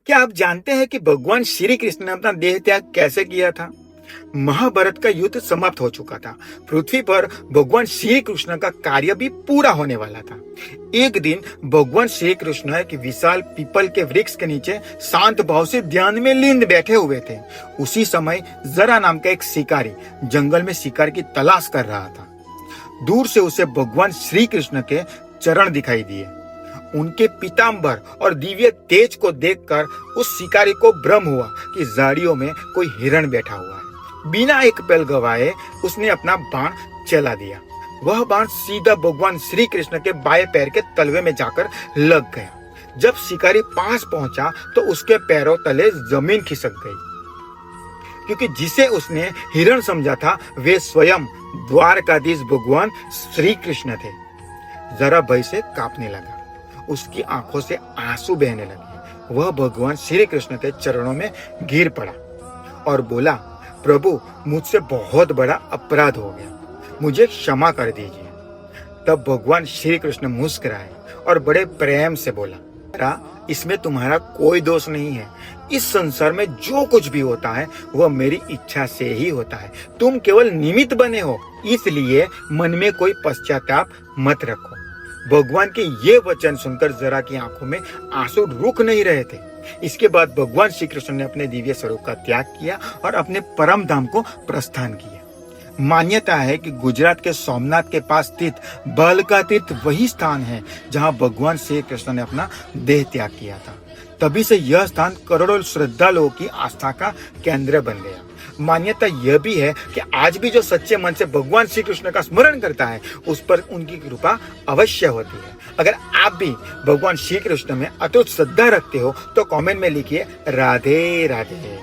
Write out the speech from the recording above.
क्या आप जानते हैं कि भगवान श्री कृष्ण ने अपना देह त्याग कैसे किया था? महाभारत का युद्ध समाप्त हो चुका था। पृथ्वी पर भगवान श्री कृष्ण का कार्य भी पूरा होने वाला था। एक दिन भगवान श्री कृष्ण एक विशाल पीपल के वृक्ष के नीचे शांत भाव से ध्यान में लीन बैठे हुए थे। उसी समय जरा नाम का एक शिकारी जंगल में शिकार की तलाश कर रहा था। दूर से उसे भगवान श्री कृष्ण के चरण दिखाई दिए। उनके पीतांबर और दिव्य तेज को देखकर उस शिकारी को भ्रम हुआ कि झाड़ियों में कोई हिरण बैठा हुआ है। बिना एक पल गवाए उसने अपना बाण चला दिया। वह बाण सीधा भगवान श्री कृष्ण के बाएं पैर के तलवे में जाकर लग गया। जब शिकारी पास पहुंचा तो उसके पैरों तले जमीन खिसक गई, क्योंकि जिसे उसने हिरण समझा था वे स्वयं द्वारकाधीश भगवान श्री कृष्ण थे। जरा भय से कांपने लगा, उसकी आंखों से आंसू बहने लगे। वह भगवान श्री कृष्ण के चरणों में गिर पड़ा और बोला, प्रभु मुझसे बहुत बड़ा अपराध हो गया, मुझे क्षमा कर दीजिए। तब भगवान श्री कृष्ण मुस्कुराए और बड़े प्रेम से बोला, इसमें तुम्हारा कोई दोष नहीं है। इस संसार में जो कुछ भी होता है वह मेरी इच्छा से ही होता है। तुम केवल निमित्त बने हो, इसलिए मन में कोई पश्चाताप मत रखो। भगवान के ये वचन सुनकर जरा की आंखों में आंसू रुक नहीं रहे थे। इसके बाद भगवान श्री कृष्ण ने अपने दिव्य स्वरूप का त्याग किया और अपने परम धाम को प्रस्थान किया। मान्यता है कि गुजरात के सोमनाथ के पास स्थित बालका तीर्थ वही स्थान है जहां भगवान श्री कृष्ण ने अपना देह त्याग किया था। तभी से यह स्थान करोड़ों श्रद्धालुओं की आस्था का केंद्र बन गया। मान्यता यह भी है कि आज भी जो सच्चे मन से भगवान श्री कृष्ण का स्मरण करता है उस पर उनकी कृपा अवश्य होती है। अगर आप भी भगवान श्री कृष्ण में अटूट श्रद्धा रखते हो तो कमेंट में लिखिए राधे राधे।